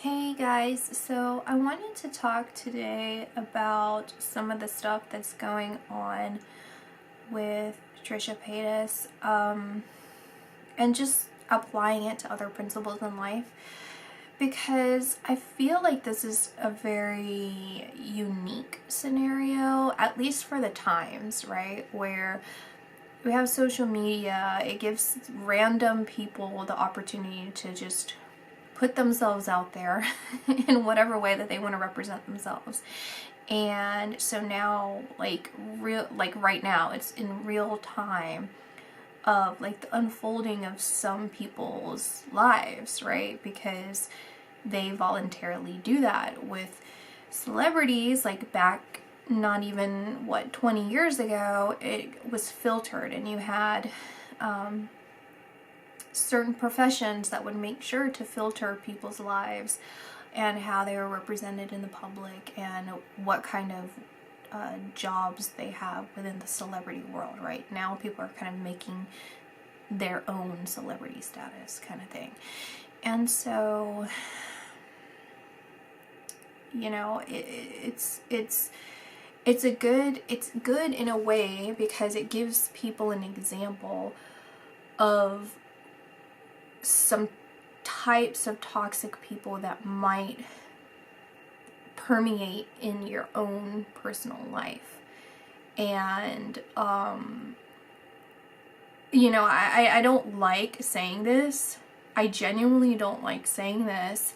Hey guys, so I wanted to talk today about some of the stuff that's going on with Trisha Paytas, and just applying it to other principles in life, because I feel like this is a very unique scenario, at least for the times, right, where we have social media. It gives random people the opportunity to just put themselves out there in whatever way that they want to represent themselves. And so now, like right now, it's in real time of like the unfolding of some people's lives, right? Because they voluntarily do that. With celebrities, like back not even 20 years ago, it was filtered, and you had certain professions that would make sure to filter people's lives and how they were represented in the public and what kind of jobs they have within the celebrity world. Right now people are kind of making their own celebrity status kind of thing. And so, you know, it's good in a way, because it gives people an example of some types of toxic people that might permeate in your own personal life. And you know, I don't like saying this. I genuinely don't like saying this,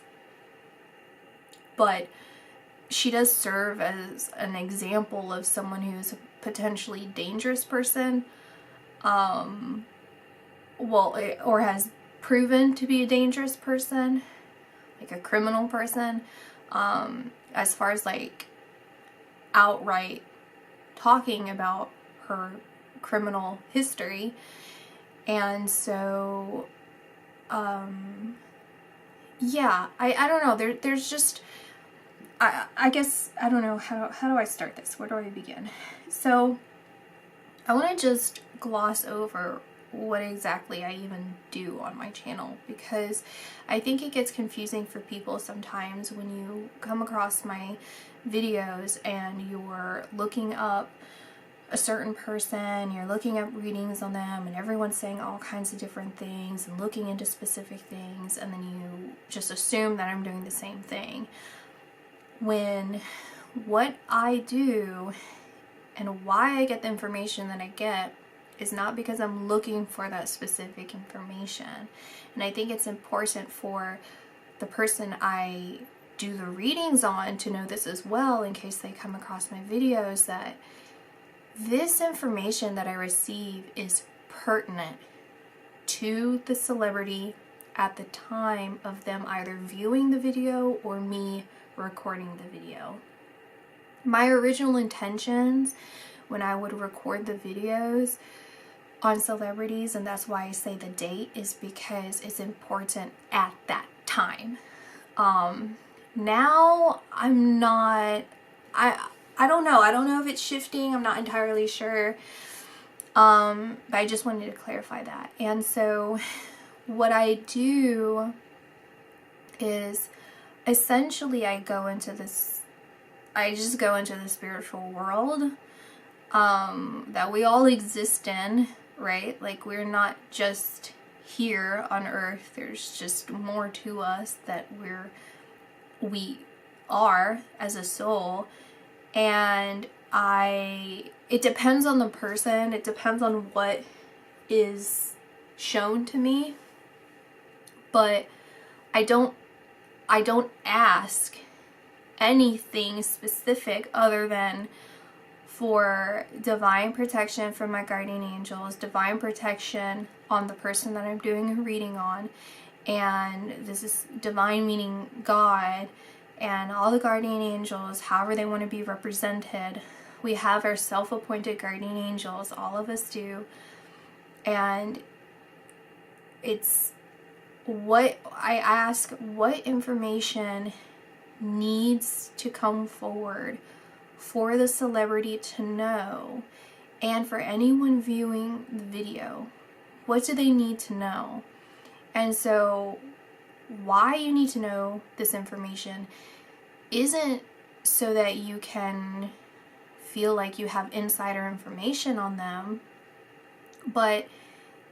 but she does serve as an example of someone who's a potentially dangerous person, or has proven to be a dangerous person, like a criminal person, as far as like outright talking about her criminal history. And so yeah, I don't know, there's just I guess I don't know how do I start this, where do I begin? So I want to just gloss over what exactly I even do on my channel, because I think it gets confusing for people sometimes when you come across my videos and you're looking up a certain person, you're looking up readings on them, and everyone's saying all kinds of different things and looking into specific things, and then you just assume that I'm doing the same thing, when what I do and why I get the information that I get is not because I'm looking for that specific information. And I think it's important for the person I do the readings on to know this as well, in case they come across my videos, that this information that I receive is pertinent to the celebrity at the time of them either viewing the video or me recording the video. My original intentions when I would record the videos on celebrities, and that's why I say the date, is because it's important at that time. Now I'm not, I don't know if it's shifting, I'm not entirely sure, but I just wanted to clarify that. And so what I do is essentially I just go into the spiritual world that we all exist in, right? Like, we're not just here on earth. There's just more to us that we are as a soul. And it depends on the person, it depends on what is shown to me, but I don't ask anything specific other than for divine protection from my guardian angels, divine protection on the person that I'm doing a reading on, and this is divine meaning God and all the guardian angels, however they want to be represented. We have our self-appointed guardian angels, all of us do, and it's what I ask, what information needs to come forward for the celebrity to know, and for anyone viewing the video, what do they need to know? And so why you need to know this information isn't so that you can feel like you have insider information on them, but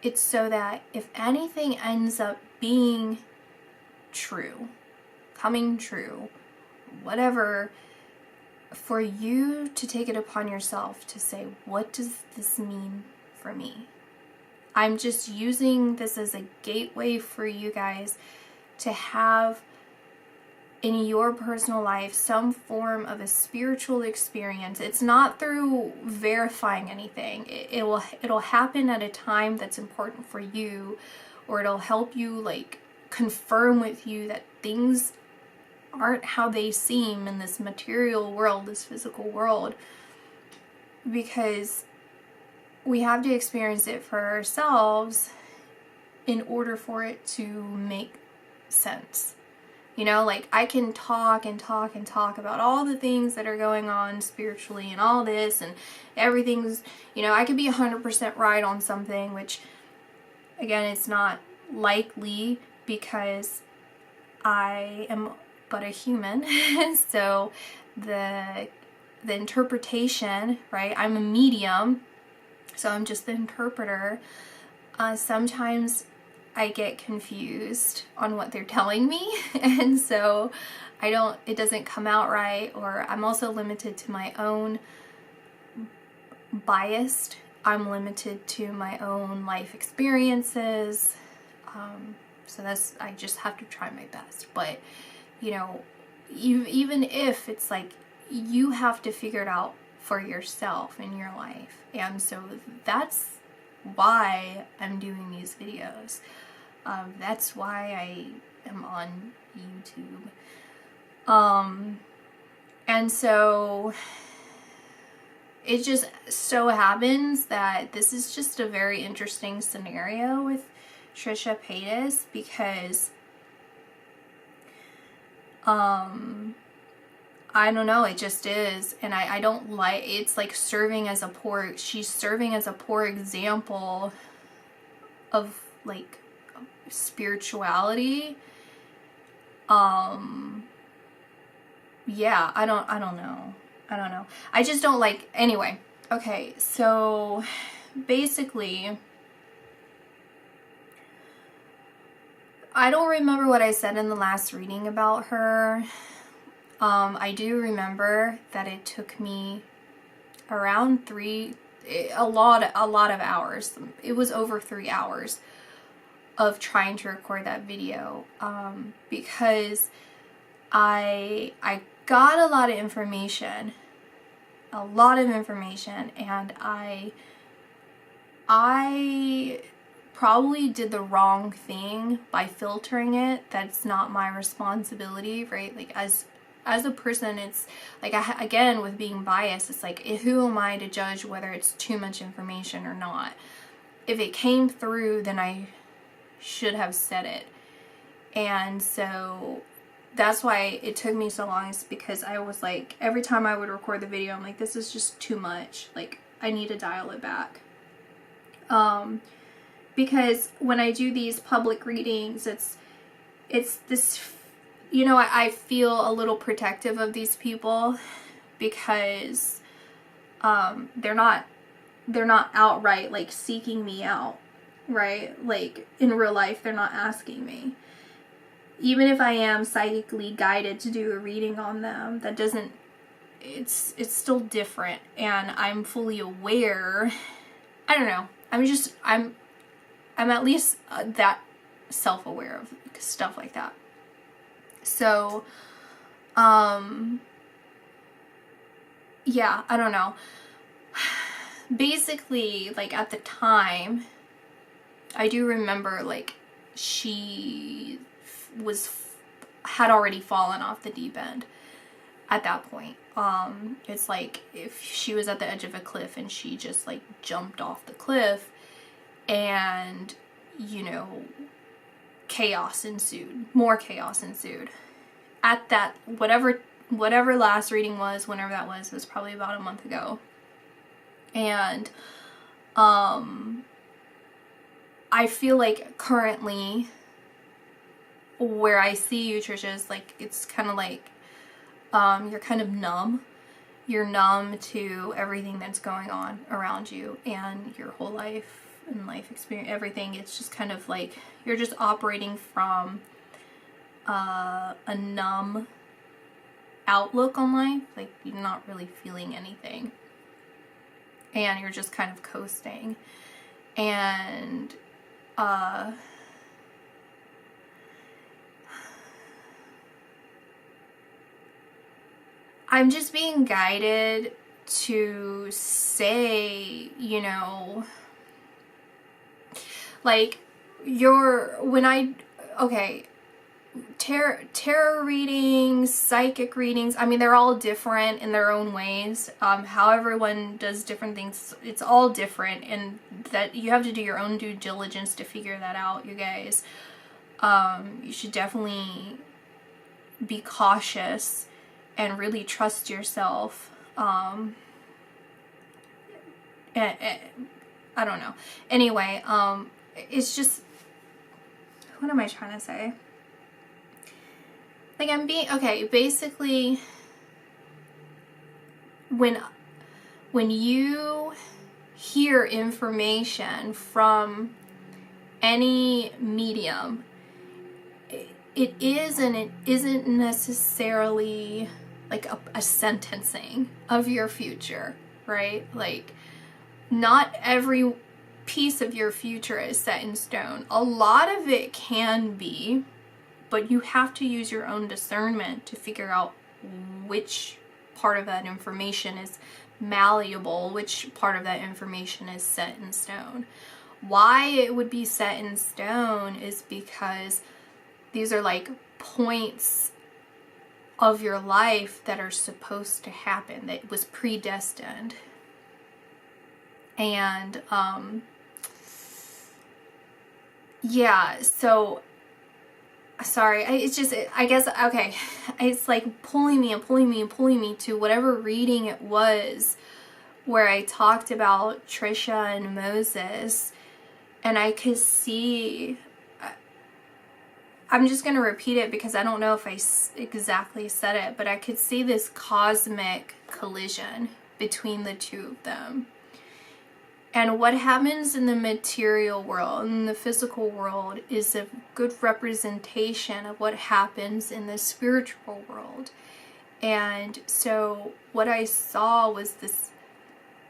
it's so that if anything ends up being true, coming true, whatever, for you to take it upon yourself to say, what does this mean for me? I'm just using this as a gateway for you guys to have in your personal life some form of a spiritual experience. It's not through verifying anything. It'll happen at a time that's important for you, or it'll help you like confirm with you that things aren't how they seem in this material world, this physical world, because we have to experience it for ourselves in order for it to make sense. You know, like I can talk and talk and talk about all the things that are going on spiritually and all this and everything's, you know, I could be 100% right on something, which again, it's not likely because I am but a human. So the interpretation, right? I'm a medium, so I'm just the interpreter. Sometimes I get confused on what they're telling me, and so it doesn't come out right, or I'm also limited to my own bias. I'm limited to my own life experiences. So I just have to try my best. But, you know, even if it's like, you have to figure it out for yourself in your life. And so that's why I'm doing these videos. That's why I am on YouTube. And so it just so happens that this is just a very interesting scenario with Trisha Paytas, because I don't know, it just is, and I don't like, it's like she's serving as a poor example of like spirituality. Yeah, I don't know. I just don't like, anyway. Okay, so basically, I don't remember what I said in the last reading about her. I do remember that it took me around a lot of hours. It was over 3 hours of trying to record that video, because I got a lot of information, and I probably did the wrong thing by filtering it. That's not my responsibility, right? Like as a person, it's like, again, with being biased, it's like, who am I to judge whether it's too much information or not? If it came through, then I should have said it. And so that's why it took me so long, is because I was like, every time I would record the video, I'm like, this is just too much. Like, I need to dial it back. Because when I do these public readings, it's this, you know, I feel a little protective of these people, because they're not outright like seeking me out, right? Like in real life, they're not asking me. Even if I am psychically guided to do a reading on them, that doesn't, it's still different, and I'm fully aware. I don't know. I'm at least that self-aware of stuff like that. So, yeah, I don't know. Basically, like at the time, I do remember like she had already fallen off the deep end at that point. It's like if she was at the edge of a cliff and she just like jumped off the cliff, and, you know, chaos ensued. More chaos ensued. At that, whatever last reading was, whenever that was probably about a month ago. And I feel like currently where I see you, Trisha, is like, it's kind of like, you're kind of numb. You're numb to everything that's going on around you and your whole life and life experience, everything. It's just kind of like you're just operating from a numb outlook on life. Like, you're not really feeling anything. And you're just kind of coasting. And I'm just being guided to say, you know, like, tarot readings, psychic readings, I mean, they're all different in their own ways. How everyone does different things, it's all different, and that you have to do your own due diligence to figure that out, you guys. You should definitely be cautious and really trust yourself. I don't know. Anyway, it's just, what am I trying to say? Like, okay, basically, when you hear information from any medium, it isn't necessarily like a sentencing of your future, right? Like, not every piece of your future is set in stone. A lot of it can be, but you have to use your own discernment to figure out which part of that information is malleable, which part of that information is set in stone. Why it would be set in stone is because these are like points of your life that are supposed to happen, that was predestined. And yeah, so sorry, I guess, okay, it's like pulling me to whatever reading it was where I talked about Trisha and Moses, and I could see, I'm just going to repeat it because I don't know if I exactly said it, but I could see this cosmic collision between the two of them. And what happens in the material world, in the physical world, is a good representation of what happens in the spiritual world. And so what I saw was this,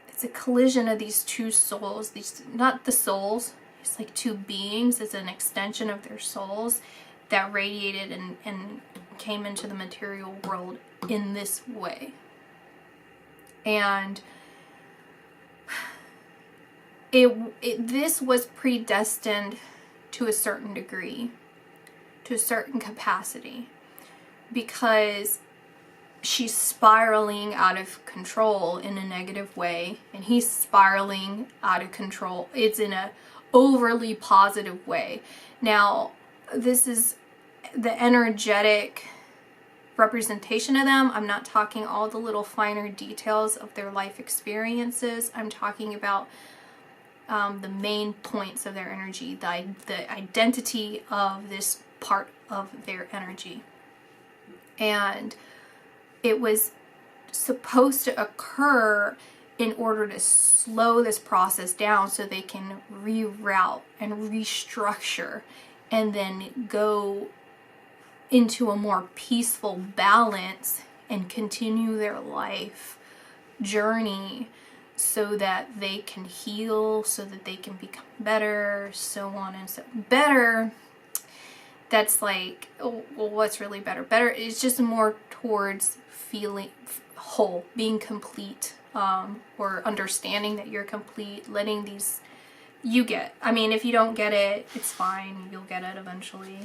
it's a collision of these two souls, these, not the souls, it's like two beings, it's an extension of their souls that radiated and came into the material world in this way. And this was predestined to a certain degree, to a certain capacity, because she's spiraling out of control in a negative way, and he's spiraling out of control. It's in a overly positive way. Now, this is the energetic representation of them. I'm not talking all the little finer details of their life experiences. I'm talking about the main points of their energy, the identity of this part of their energy. And it was supposed to occur in order to slow this process down so they can reroute and restructure and then go into a more peaceful balance and continue their life journey, so that they can heal, so that they can become better, so on and so better. That's like, oh, well, what's really better? Better is just more towards feeling whole, being complete, or understanding that you're complete, letting these, you get. I mean, if you don't get it, it's fine. You'll get it eventually.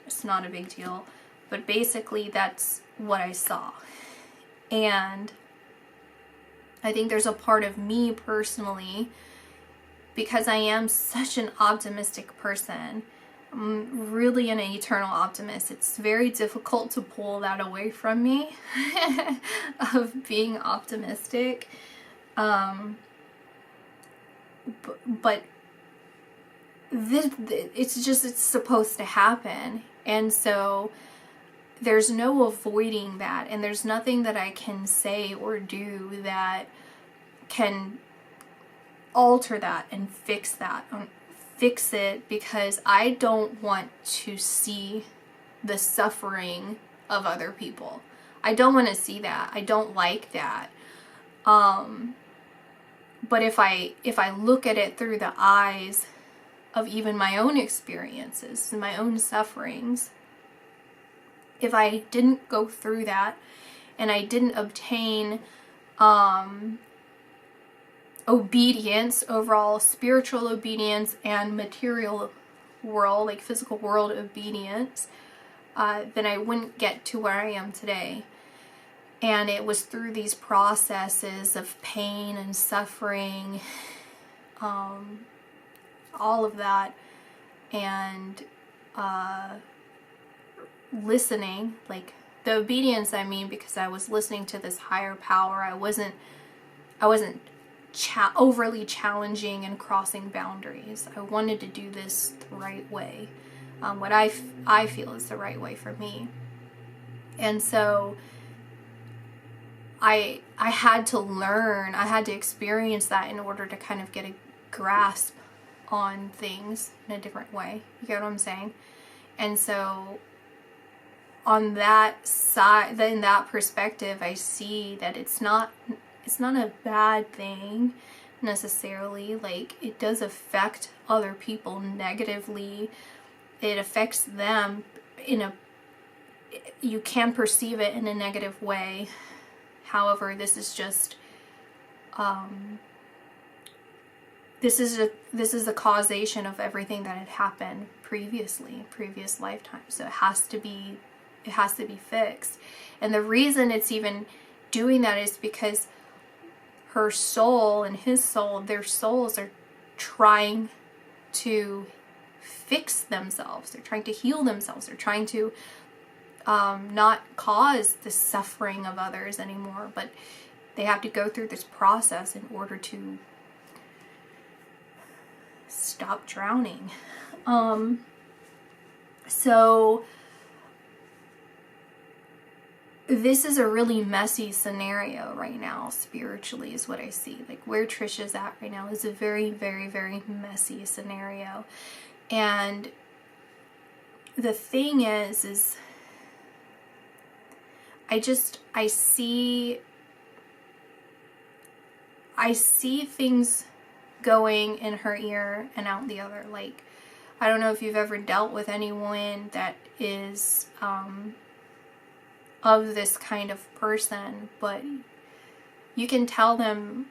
It's not a big deal. But basically, that's what I saw. And I think there's a part of me personally, because I am such an optimistic person, I'm really an eternal optimist. It's very difficult to pull that away from me, of being optimistic. But it's supposed to happen. And so there's no avoiding that, and there's nothing that I can say or do that can alter that and fix it, because I don't want to see the suffering of other people. I don't want to see that. I don't like that. But if I look at it through the eyes of even my own experiences and my own sufferings, if I didn't go through that and I didn't obtain obedience, overall spiritual obedience and material world, like physical world obedience, then I wouldn't get to where I am today. And it was through these processes of pain and suffering, all of that, and listening, like the obedience, I mean, because I was listening to this higher power. I wasn't overly challenging and crossing boundaries. I wanted to do this the right way, what I feel is the right way for me. And so I had to learn, I had to experience that in order to kind of get a grasp on things in a different way. You get what I'm saying? And so on that side, in that perspective, I see that it's not a bad thing necessarily. Like, it does affect other people negatively. It affects them you can perceive it in a negative way. However, this is just this is a causation of everything that had happened previously, previous lifetimes. So it has to be fixed. And the reason it's even doing that is because her soul and his soul, their souls are trying to fix themselves. They're trying to heal themselves. They're trying to not cause the suffering of others anymore, but they have to go through this process in order to stop drowning. So this is a really messy scenario right now, spiritually, is what I see. Like, where Trisha's at right now is a very, very, very messy scenario. And the thing is I see things going in her ear and out the other. Like, I don't know if you've ever dealt with anyone that is of this kind of person, but you can tell them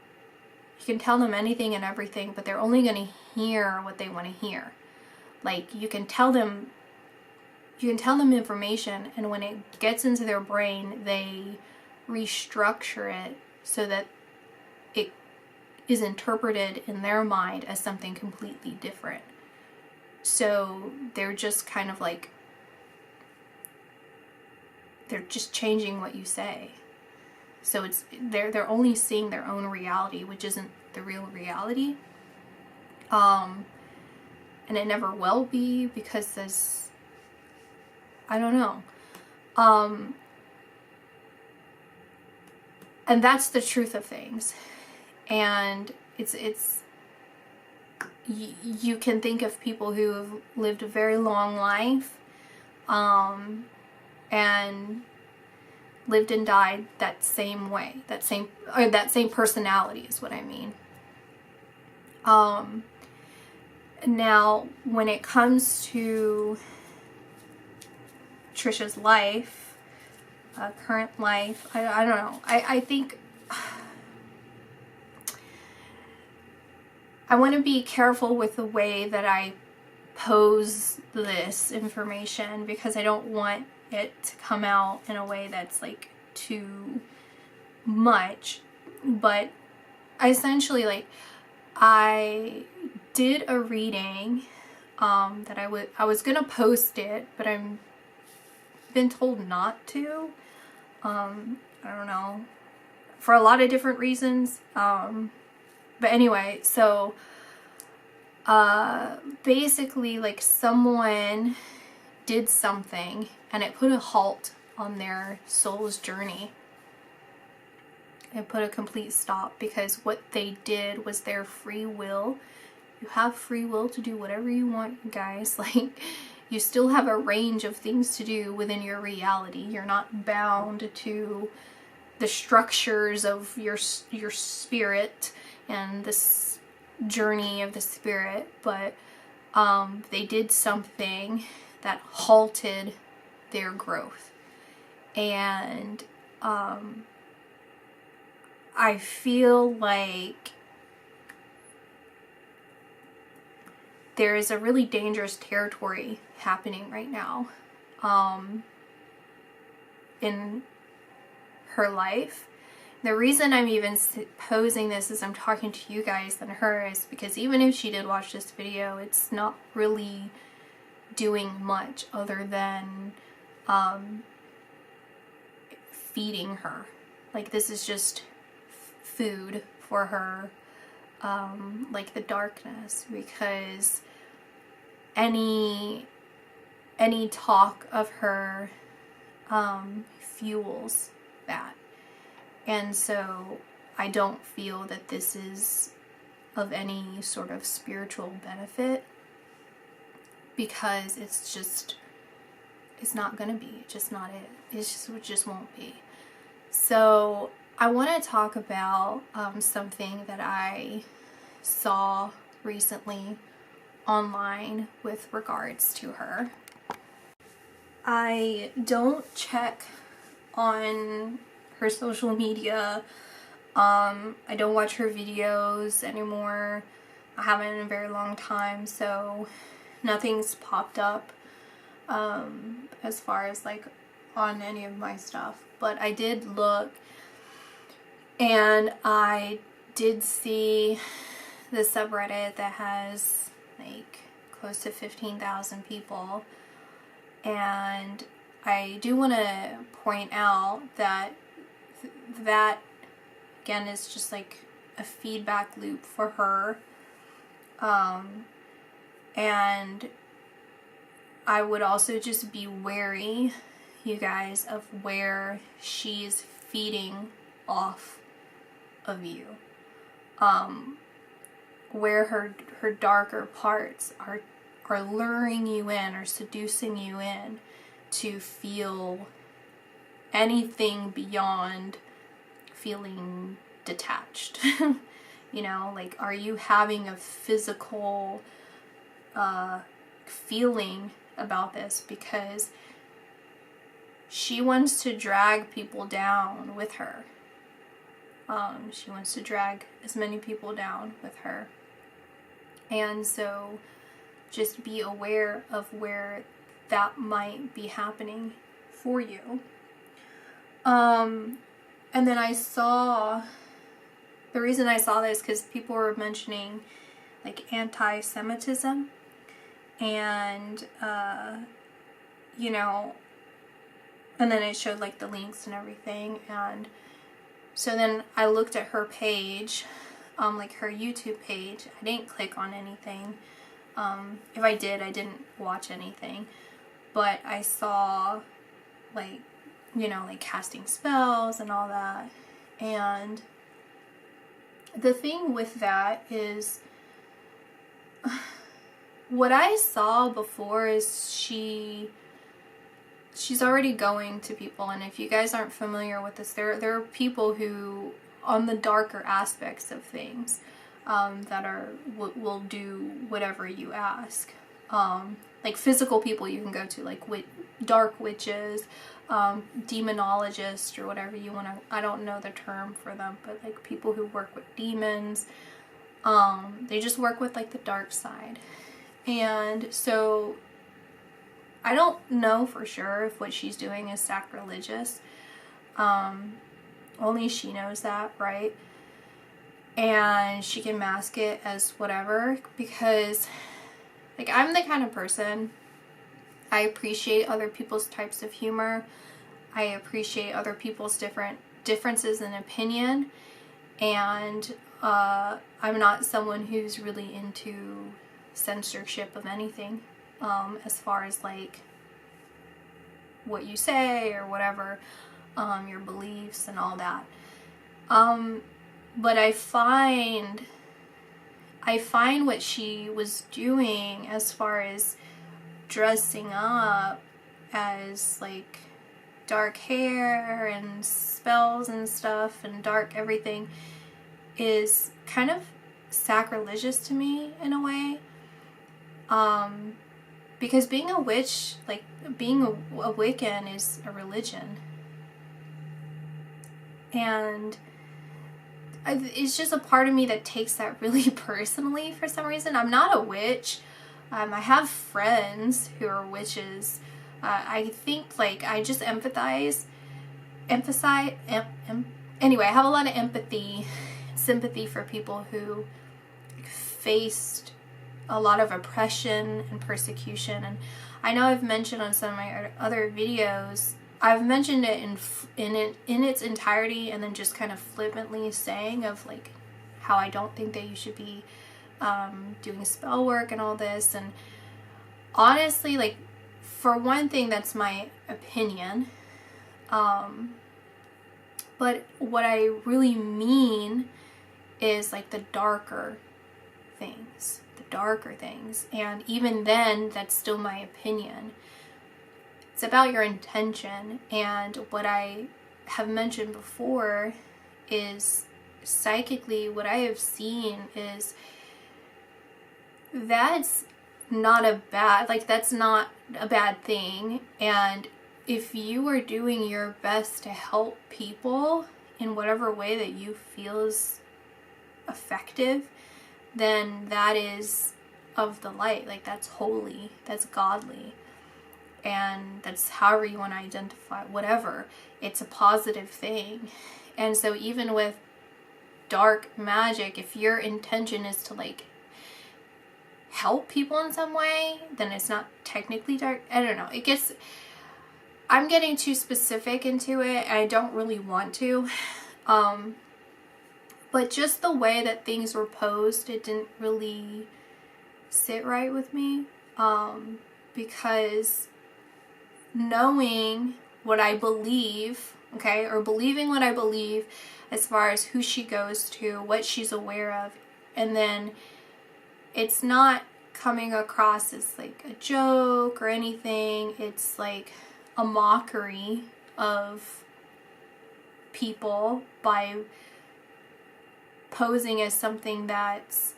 anything and everything, but they're only going to hear what they want to hear. Like, you can tell them information, and when it gets into their brain, they restructure it so that it is interpreted in their mind as something completely different. So they're just kind of like, they're just changing what you say. So it's they're only seeing their own reality, which isn't the real reality. And it never will be, because there's, I don't know. And that's the truth of things. And it's you can think of people who have lived a very long life, and lived and died that same way, that same personality is what I mean. Now, when it comes to Trisha's life, current life, I don't know. I think I want to be careful with the way that I pose this information, because I don't want it to come out in a way that's like too much. But essentially, like, I did a reading that I was gonna post it, but I'm been told not to. I don't know, for a lot of different reasons. But anyway, so basically like someone did something and it put a halt on their soul's journey. It put a complete stop, because what they did was their free will. You have free will to do whatever you want, you guys. Like, you still have a range of things to do within your reality. You're not bound to the structures of your spirit and this journey of the spirit, but they did something that halted their growth. And I feel like there is a really dangerous territory happening right now in her life. The reason I'm even posing this as I'm talking to you guys than her is because even if she did watch this video, it's not really doing much other than feeding her. Like, this is just food for her, like the darkness, because any talk of her fuels that. And so I don't feel that this is of any sort of spiritual benefit, because it's not gonna be. It's just not it. It just won't be. So I want to talk about something that I saw recently online with regards to her. I don't check on her social media. I don't watch her videos anymore. I haven't in a very long time, so nothing's popped up as far as like on any of my stuff. But I did look, and I did see the subreddit that has like close to 15,000 people. And I do want to point out that that again is just like a feedback loop for her. And I would also just be wary, you guys, of where she's feeding off of you. Where her darker parts are luring you in or seducing you in to feel anything beyond feeling detached. You know, like, are you having a physical feeling about this? Because she wants to drag people down with her. She wants to drag as many people down with her. And so just be aware of where that might be happening for you. And then I saw, the reason I saw this because people were mentioning like anti-Semitism, and you know, and then it showed like the links and everything. And so then I looked at her page, like her YouTube page. I didn't click on anything. If I did, I didn't watch anything. But I saw like, you know, like casting spells and all that. And the thing with that is, what I saw before is she's already going to people. And if you guys aren't familiar with this, there are people who, on the darker aspects of things, that will do whatever you ask. Like physical people you can go to, like dark witches, demonologists, or whatever you want to, I don't know the term for them, but like people who work with demons, they just work with like the dark side. And so I don't know for sure if what she's doing is sacrilegious. Only she knows that, right? And she can mask it as whatever, because like, I'm the kind of person, I appreciate other people's types of humor. I appreciate other people's differences in opinion. And I'm not someone who's really into censorship of anything, as far as like what you say or whatever, your beliefs and all that. But I find what she was doing as far as dressing up as like dark hair and spells and stuff and dark everything is kind of sacrilegious to me in a way. Because being a witch, like being a Wiccan, is a religion. And it's just a part of me that takes that really personally for some reason. I'm not a witch. I have friends who are witches. I think like I just anyway, I have a lot of empathy, sympathy for people who faced a lot of oppression and persecution. And I know I've mentioned on some of my other videos, I've mentioned it in its entirety, and then just kind of flippantly saying of like how I don't think that you should be doing spell work and all this. And honestly, like, for one thing, that's my opinion. But what I really mean is like the darker things. And even then, that's still my opinion. It's about your intention. And what I have mentioned before is psychically, what I have seen is that's not a bad thing. And if you are doing your best to help people in whatever way that you feel is effective, then that is of the light. Like, that's holy, that's godly, and that's however you want to identify, whatever. It's a positive thing. And so even with dark magic, if your intention is to like help people in some way, then it's not technically dark. I don't know. I'm getting too specific into it. I don't really want to. But just the way that things were posed, it didn't really sit right with me. Because knowing what I believe, okay, or believing what I believe as far as who she goes to, what she's aware of, and then it's not coming across as like a joke or anything. It's like a mockery of people by posing as something that's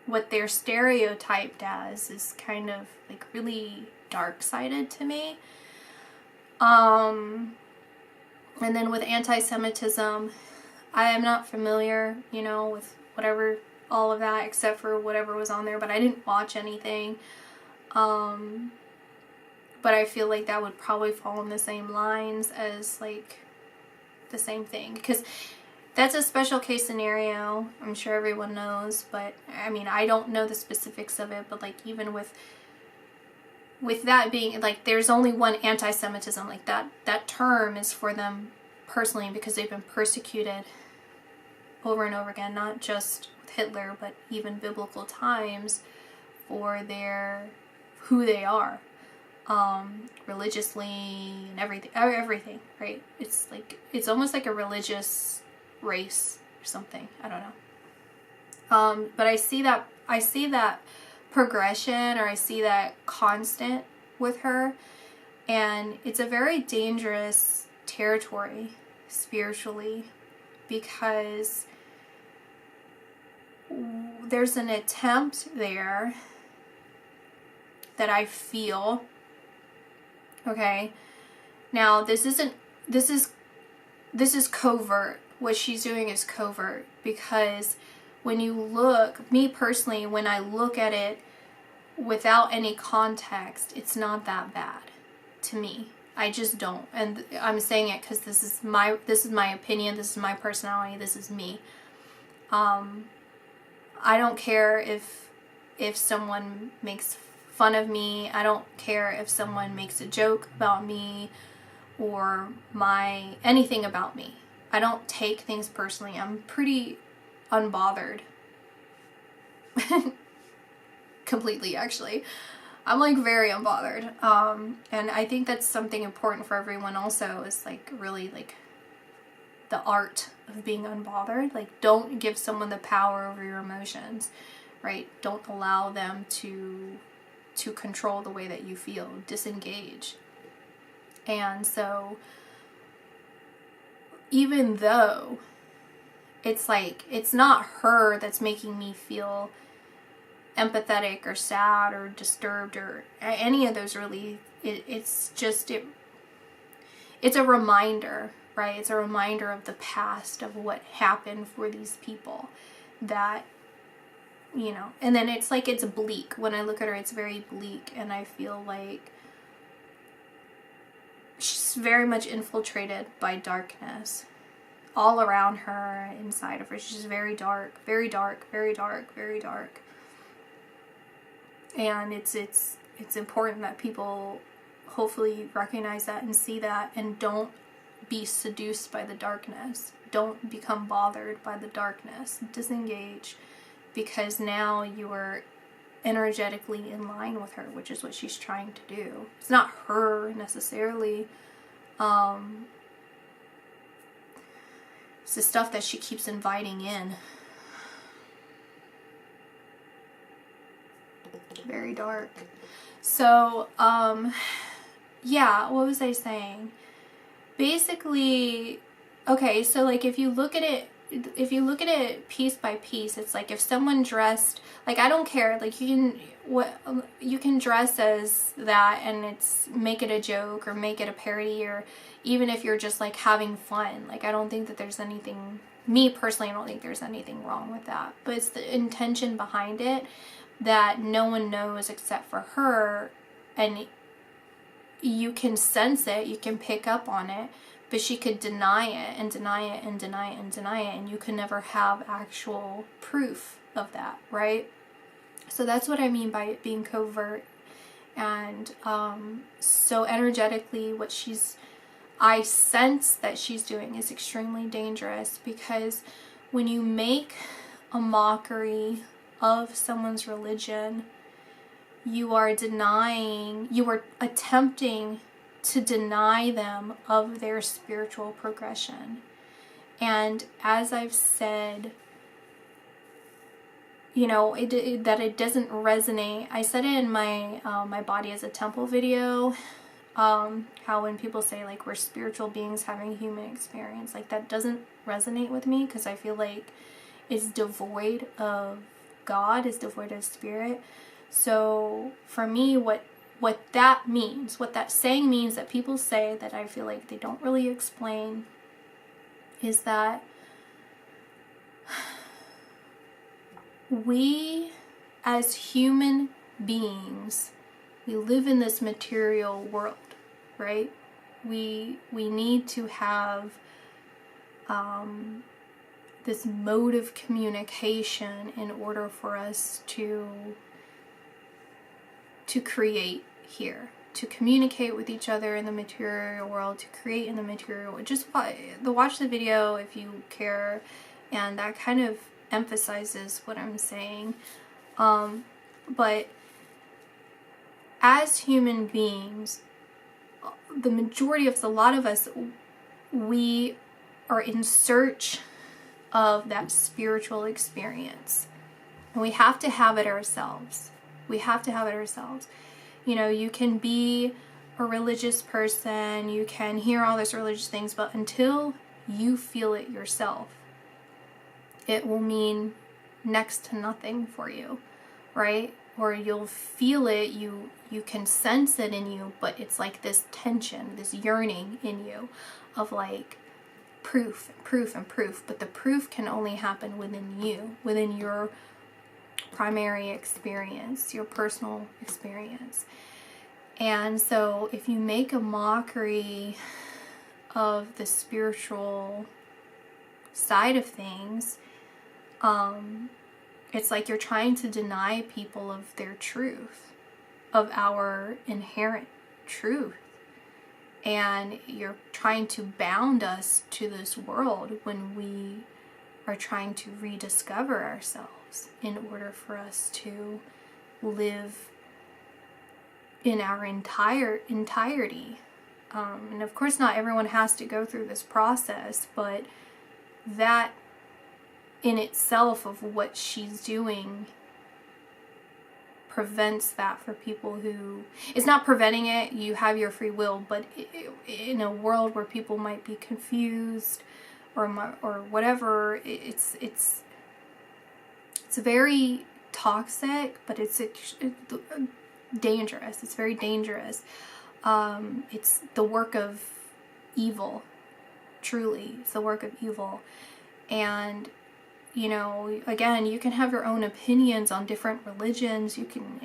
what they're stereotyped as is kind of like really dark-sided to me. And then with anti-Semitism, I am not familiar, with whatever, all of that, except for whatever was on there, but I didn't watch anything. But I feel like that would probably fall in the same lines as like the same thing, because that's a special case scenario. I'm sure everyone knows, but I mean, I don't know the specifics of it, but like even with that being like, there's only one anti-Semitism, like that term is for them personally because they've been persecuted over and over again, not just with Hitler, but even biblical times, for who they are, religiously and everything, right? It's like, it's almost like a religious race or something. I don't know. But I see that progression, or I see that constant with her, and it's a very dangerous territory spiritually, because there's an attempt there that I feel. Okay, now this is covert. What she's doing is covert, because when you look, me personally, when I look at it without any context, it's not that bad to me. I just don't. And I'm saying it because this is my opinion, this is my personality, this is me. I don't care if someone makes fun of me. I don't care if someone makes a joke about me or anything about me. I don't take things personally. I'm pretty unbothered completely, actually. I'm like very unbothered. And I think that's something important for everyone also, is like really like the art of being unbothered. Like, don't give someone the power over your emotions, right? Don't allow them to control the way that you feel. Disengage. And so even though it's like, it's not her that's making me feel empathetic or sad or disturbed or any of those, really, it's a reminder, right? It's a reminder of the past, of what happened for these people, that, you know, and then it's like, it's bleak. When I look at her, it's very bleak, and I feel like she's very much infiltrated by darkness all around her, inside of her. She's very dark, very dark, very dark, very dark. And it's important that people hopefully recognize that and see that, and don't be seduced by the darkness. Don't become bothered by the darkness. Disengage, because now you are energetically in line with her, which is what she's trying to do. It's not her necessarily. It's the stuff that she keeps inviting in. Very dark. So, yeah, what was I saying? Basically, okay, so like if you look at it piece by piece, it's like if someone dressed, like, I don't care, like you can dress as that and make it a joke or make it a parody, or even if you're just like having fun. Like, I don't think that there's anything, me personally, I don't think there's anything wrong with that. But it's the intention behind it that no one knows except for her, and you can sense it, you can pick up on it, but she could deny it and deny it and deny it and deny it, and you can never have actual proof of that, right? So that's what I mean by it being covert. And so energetically, I sense that she's doing is extremely dangerous, because when you make a mockery of someone's religion, you are attempting to deny them of their spiritual progression. And as I've said, you know, that it doesn't resonate. I said it in my my body as a temple video, how when people say like we're spiritual beings having a human experience, like that doesn't resonate with me, because I feel like it's devoid of God, is devoid of spirit. So for me, what that means, what that saying means that people say that I feel like they don't really explain, is that we as human beings, we live in this material world, right? We need to have this mode of communication in order for us to create here, to communicate with each other in the material world, to create in the material world. Just watch the video if you care, and that kind of emphasizes what I'm saying. But as human beings, the majority of us, a lot of us, we are in search of that spiritual experience, and we have to have it ourselves. We have to have it ourselves. You know, you can be a religious person, you can hear all these religious things, but until you feel it yourself, it will mean next to nothing for you, right? Or you'll feel it, you can sense it in you, but it's like this tension, this yearning in you of like proof, proof, and proof. But the proof can only happen within you, within your primary experience, your personal experience. And so if you make a mockery of the spiritual side of things, it's like you're trying to deny people of their truth, of our inherent truth. And you're trying to bound us to this world when we are trying to rediscover ourselves. ourselves in order for us to live in our entirety. And of course not everyone has to go through this process, but that in itself of what she's doing prevents that for people who, it's not preventing it, you have your free will, but in a world where people might be confused or whatever, it's very toxic, but it's dangerous. It's very dangerous. It's the work of evil. Truly, it's the work of evil. And you know, again, you can have your own opinions on different religions. You can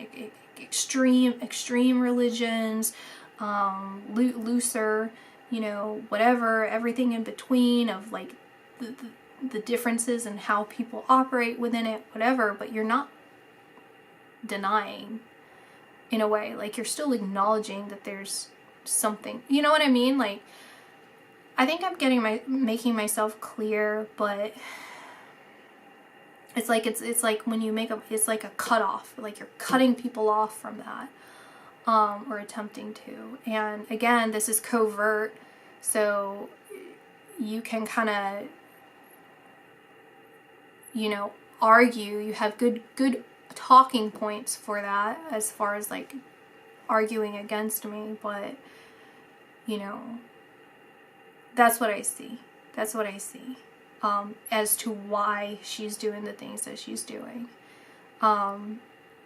extreme religions, looser, you know, whatever, everything in between of like the differences in how people operate within it, whatever. But you're not denying, in a way, like you're still acknowledging that there's something. You know what I mean? Like, I think I'm making myself clear, but it's like when you it's like a cutoff, like you're cutting people off from that, or attempting to. And again, this is covert, so you can kind of, you know, argue. You have good talking points for that as far as like arguing against me, but you know, that's what I see. That's what I see. As to why she's doing the things that she's doing.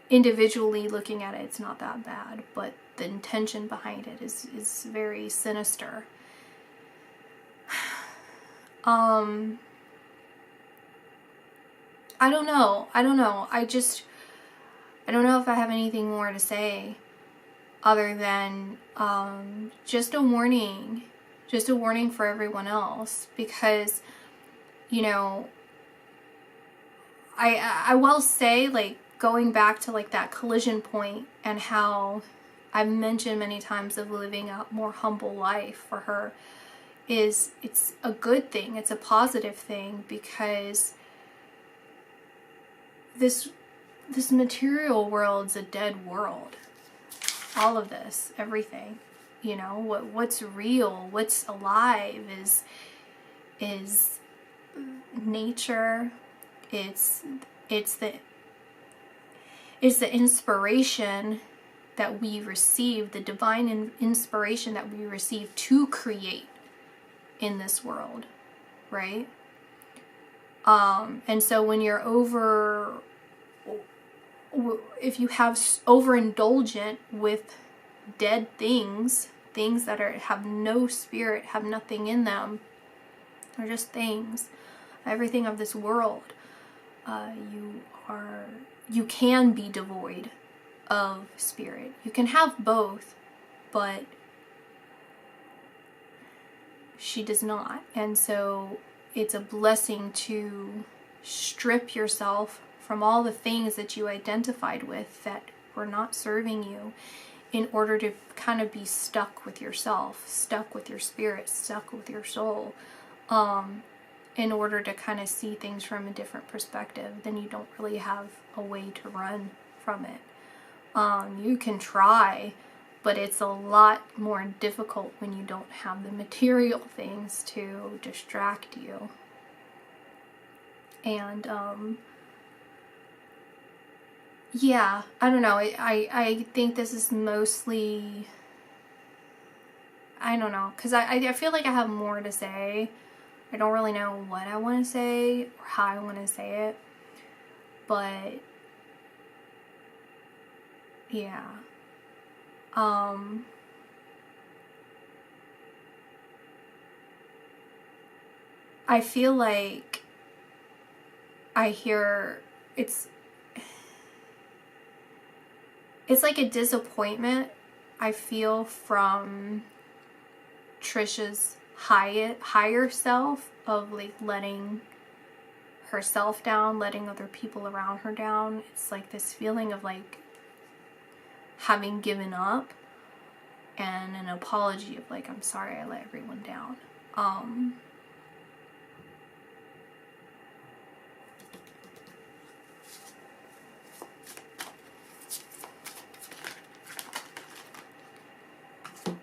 Individually looking at it, it's not that bad, but the intention behind it is very sinister. I don't know. I don't know if I have anything more to say other than just a warning for everyone else, because you know, I will say, like, going back to like that collision point and how I've mentioned many times of living a more humble life for her, it's a good thing. It's a positive thing, because this material world's a dead world. All of this, everything, you know, what's real, what's alive is nature. It's the inspiration that we receive, the divine inspiration that we receive to create in this world, right? And so when you're if you have overindulgent with dead things that have no spirit, have nothing in them, they're just things, everything of this world, you can be devoid of spirit. You can have both, but she does not. And so it's a blessing to strip yourself from all the things that you identified with that were not serving you, in order to kind of be stuck with yourself, stuck with your spirit, stuck with your soul, in order to kind of see things from a different perspective. Then you don't really have a way to run from it. You can try, but it's a lot more difficult when you don't have the material things to distract you. And yeah, I don't know. I think this is mostly, I don't know, because I feel like I have more to say. I don't really know what I want to say or how I want to say it. But yeah. I feel like I hear it's like a disappointment I feel from Trisha's higher self, of like letting herself down, letting other people around her down. It's like this feeling of like having given up, and an apology of like, I'm sorry I let everyone down.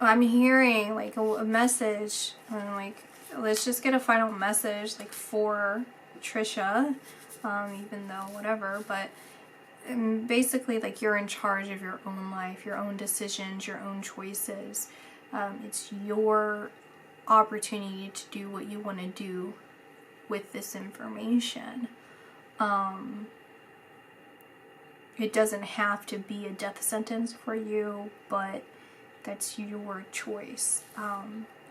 I'm hearing like a message, and like, let's just get a final message like for Trisha, even though whatever, but basically like you're in charge of your own life, your own decisions, your own choices. It's your opportunity to do what you want to do with this information. It doesn't have to be a death sentence for you, but that's your choice.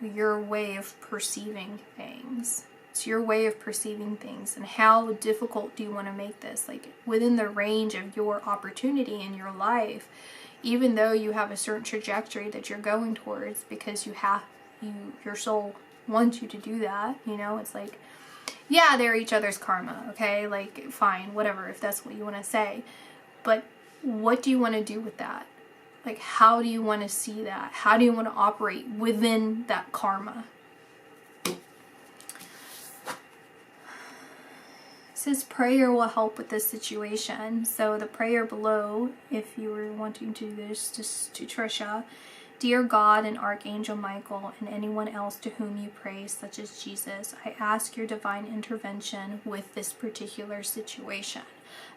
Your way of perceiving things. It's your way of perceiving things. And how difficult do you want to make this? Like, within the range of your opportunity in your life, even though you have a certain trajectory that you're going towards, because your soul wants you to do that, you know, it's like, yeah, they're each other's karma, okay? Like, fine, whatever, if that's what you want to say. But what do you want to do with that? Like, how do you want to see that? How do you want to operate within that karma? It says prayer will help with this situation. So the prayer below, if you were wanting to do this, just to Trisha: Dear God and Archangel Michael and anyone else to whom you pray, such as Jesus, I ask your divine intervention with this particular situation.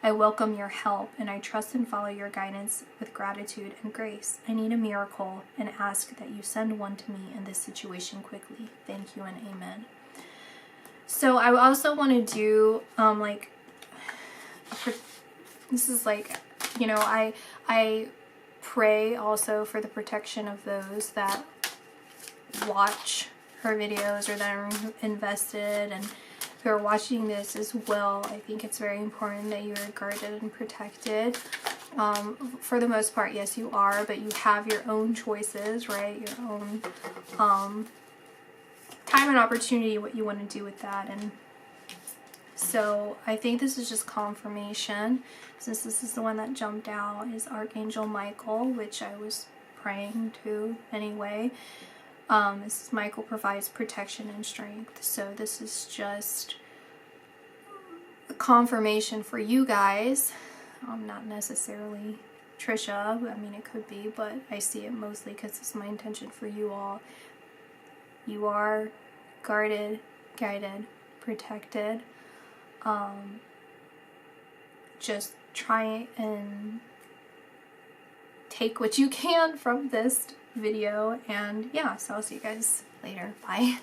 I welcome your help, and I trust and follow your guidance with gratitude and grace. I need a miracle and ask that you send one to me in this situation quickly. Thank you and amen. So I also want to do, this is like, you know, I pray also for the protection of those that watch her videos or that are invested and who are watching this as well. I think it's very important that you are guarded and protected. For the most part, yes, you are, but you have your own choices, right? Your own time and opportunity, what you want to do with that. And so I think this is just confirmation, since this is the one that jumped out, is Archangel Michael, which I was praying to anyway. This is Michael provides protection and strength. So this is just a confirmation for you guys. Not necessarily Trisha. I mean, it could be, but I see it mostly because it's my intention for you all. You are guarded, guided, protected. Just try and take what you can from this video, and yeah, so I'll see you guys later. Bye.